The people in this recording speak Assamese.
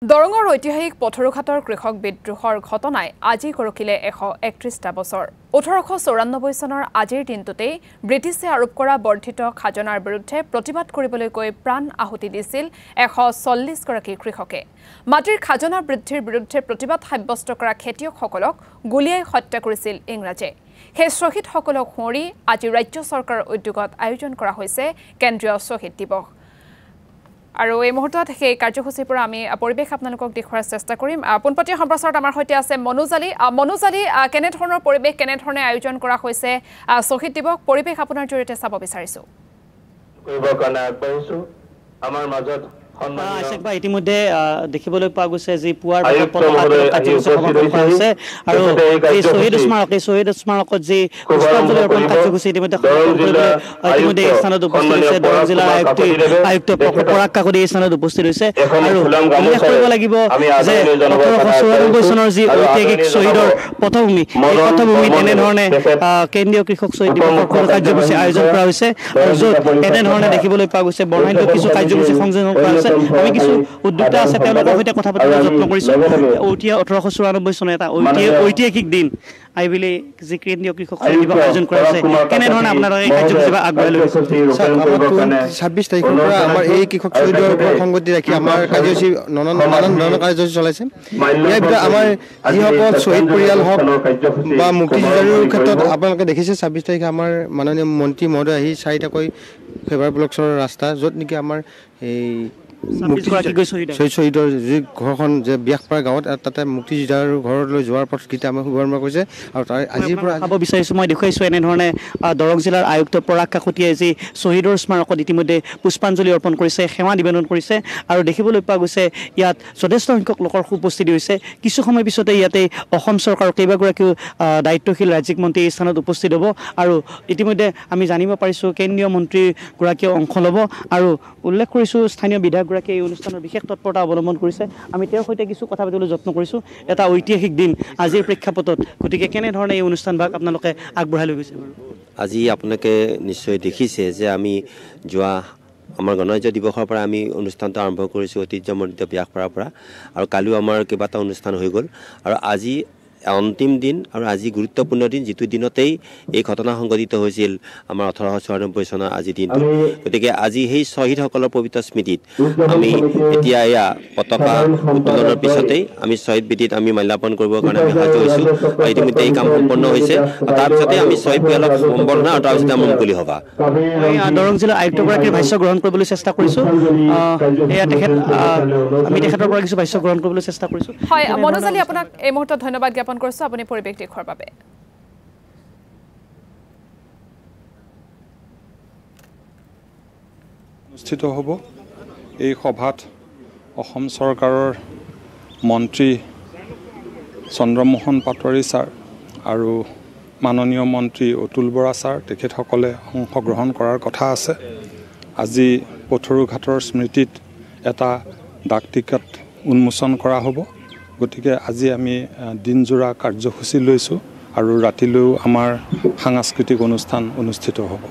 দৰঙৰ ঐতিহাসিক পথৰুঘাটৰ কৃষক বিদ্ৰোহৰ ঘটনাই আজি কৰকিলে 131টা বছৰ 1894 চনৰ আজিৰ দিনটোতেই ব্ৰিটিছে আৰোপ কৰা বৰ্ধিত খাজনাৰ বিৰুদ্ধে প্ৰতিবাদ কৰিবলৈ কৈ প্ৰাণ আহুতি দিছিল 140 গৰাকী কৃষকে মাটিৰ খাজনা বৃদ্ধিৰ বিৰুদ্ধে প্ৰতিবাদ সাব্যস্ত কৰা খেতিয়কসকলক গুলিয়াই হত্যা কৰিছিল ইংৰাজে হে শ্বহীদসকলক হৰি আজি ৰাজ্য চৰকাৰৰ উদ্যোগত আয়োজন কৰা হৈছে কেন্দ্ৰীয় শ্বহীদ দিৱস আৰু এই মুহূৰ্তত সেই কাৰ্যসূচীৰ পৰা আমি পৰিবেশ আপোনালোকক দেখুৱাৰ চেষ্টা কৰিম পোনপটীয়া সম্প্ৰচাৰত আমাৰ সৈতে আছে মনোজালি কেনে ধৰণৰ পৰিবেশ কেনে ধৰণে আয়োজন কৰা হৈছে শ্বহীদ দিৱস পৰিবেশ আপোনাৰ জৰিয়তে চাব বিচাৰিছো কৰিব কাৰণে আগবাঢ়িছো আমাৰ মাজত আশাকবা ইতিমধ্যে দেখিবলৈ পোৱা গৈছে যে পুৱাৰ কাৰ্যসূচী সমাপন কৰা হৈছে আৰু এই শ্বহীদ স্মাৰকত যি পুষ্পাঞ্জলি অৰ্পণ কাৰ্যসূচী ইতিমধ্যে ইতিমধ্যে এই স্থানত উপস্থিত হৈছে দৰং জিলাৰ আয়ুক্ত পৰাগ কাকতি এই স্থানত উপস্থিত হৈছে আৰু উল্লেখ কৰিব লাগিব যে 1894 চনৰ যি ঐতিহাসিক শ্বহীদৰ পথভূমি এই পথভূমিত এনেধৰণে কেন্দ্ৰীয় কৃষক শ্বহীদ দিৱসৰ কাৰ্যসূচী আয়োজন কৰা হৈছে আৰু য'ত এনেধৰণে দেখিবলৈ পোৱা গৈছে বৰ্ণাঢ্য কিছু কাৰ্যসূচী সংযোজন কৰা হৈছে আমি কিছু উদ্যোক্তা আছে তেওঁলোকৰ সৈতে কথা পাতিবলৈ যত্ন কৰিছো 1894 চনৰ এটা ঐতিহাসিক দিন আই বিলি যি কেন্দ্ৰীয় কৃষক দিৱস আয়োজন কৰা হৈছে কেনে ধৰণে আপোনালোকে এই কাৰ্যসূচী আগবঢ়াই লৈ গৈছে 26 তাৰিখৰ পৰা আমাৰ এই কৃষক শ্বহীদৰ সংগতি ৰাখি আমাৰ কাৰ্যসূচী নানান কাৰ্যসূচী চলাইছে ইয়াৰ ভিতৰত আমাৰ যিসকল শ্বহীদ পৰিয়াল হওক বা মুক্তিযুঁজাৰুৰ ক্ষেত্ৰত আপোনালোকে দেখিছে 26 তাৰিখে আমাৰ মাননীয় মন্ত্ৰী মহোদয় আহি 4টাকৈ ফেভাৰ ব্লকছৰ ৰাস্তা য'ত নেকি আমাৰ এই শ্বহীদৰ যি ঘৰখন যে ব্যাসপাৰা গাঁৱত তাতে মুক্তিযোদ্ধাৰ ঘৰলৈ যোৱাৰ পথকেইটা আমি শুভাৰম্ভ কৰিছে আৰু তাৰ আজিৰ পৰা চাব বিচাৰিছোঁ মই দেখুৱাইছোঁ এনেধৰণে দৰং জিলাৰ আয়ুক্ত পৰাগ কাকতিয়ে যি শ্বহীদৰ স্মাৰকত ইতিমধ্যে পুষ্পাঞ্জলি অৰ্পণ কৰিছে সেৱা নিবেদন কৰিছে আৰু দেখিবলৈ পোৱা গৈছে ইয়াত যথেষ্ট সংখ্যক লোকৰ উপস্থিতি হৈছে কিছু সময় পিছতে ইয়াতে অসম চৰকাৰৰ কেইবাগৰাকীও দায়িত্বশীল ৰাজ্যিক মন্ত্ৰী এই স্থানত উপস্থিত হ'ব আৰু ইতিমধ্যে আমি জানিব পাৰিছোঁ কেন্দ্ৰীয় মন্ত্ৰীগৰাকীয়ে অংশ ল'ব আৰু উল্লেখ কৰিছোঁ স্থানীয় বিধায়কগৰাকীয়ে এই অনুষ্ঠানৰ বিশেষ তৎপৰতা অৱলম্বন কৰিছে আমি তেওঁৰ সৈতে কিছু কথা পাতিবলৈ যত্ন কৰিছোঁ এটা ঐতিহাসিক দিন আজিৰ প্ৰেক্ষাপটত গতিকে কেনেধৰণে এই অনুষ্ঠানভাগ আপোনালোকে আগবঢ়াই লৈ গৈছে আজি আপোনালোকে নিশ্চয় দেখিছে যে আমি যোৱা আমাৰ গণৰাজ্য দিৱসৰ পৰা আমি অনুষ্ঠানটো আৰম্ভ কৰিছোঁ ঐতিহ্যমণ্ডিত ব্যাসপাৰাৰ পৰা আৰু কালিও আমাৰ কেইবাটাও অনুষ্ঠান হৈ গ'ল আৰু আজি অন্তিম দিন আৰু আজি গুৰুত্বপূৰ্ণ দিন যিটো দিনতেই এই ঘটনা সংঘটিত হৈছিল আমাৰ 1894 চনৰ আজি দিনটো গতিকে আজি সেই শ্বহীদসকলৰ পবিত্ৰ স্মৃতিত আমি এতিয়া এয়া পতাকা উত্তোলনৰ পিছতেই আমি শ্বহীদ বেদীত আমি মাল্যাৰ্পণ কৰিবৰ কাৰণে আমি সাজু হৈছোঁ আৰু ইতিমধ্যে এই কাম সম্পন্ন হৈছে আৰু তাৰপিছতে আমি শ্বহীদ পৰিয়ালক সম্বৰ্ধনা আৰু তাৰপিছতে আমাৰ মুকলি সভা দৰং জিলাৰ আয়ুক্তগৰাকীৰ ভাষ্য গ্ৰহণ কৰিবলৈ চেষ্টা কৰিছোঁ এয়া আমি তেখেতৰ পৰা কিছু ভাষ্য গ্ৰহণ কৰিবলৈ চেষ্টা কৰিছোঁ হয় মনোজালি আপোনাক এই মুহূৰ্তত ধন্যবাদ জ্ঞাপন কৰিছো আপুনি পৰিবেশ দেখুৱাৰ বাবে অনুষ্ঠিত হ'ব এই সভাত অসম চৰকাৰৰ মন্ত্ৰী চন্দ্ৰমোহন পাটোৱাৰী ছাৰ আৰু মাননীয় মন্ত্ৰী অতুল বৰা ছাৰ তেখেতসকলে অংশগ্ৰহণ কৰাৰ কথা আছে আজি পথৰুঘাটৰ স্মৃতিত এটা ডাক টিকট উন্মোচন কৰা হ'ব গতিকে আজি আমি দিনজোৰা কাৰ্যসূচী লৈছোঁ আৰু ৰাতিলৈও আমাৰ সাংস্কৃতিক অনুষ্ঠান অনুষ্ঠিত হ'ব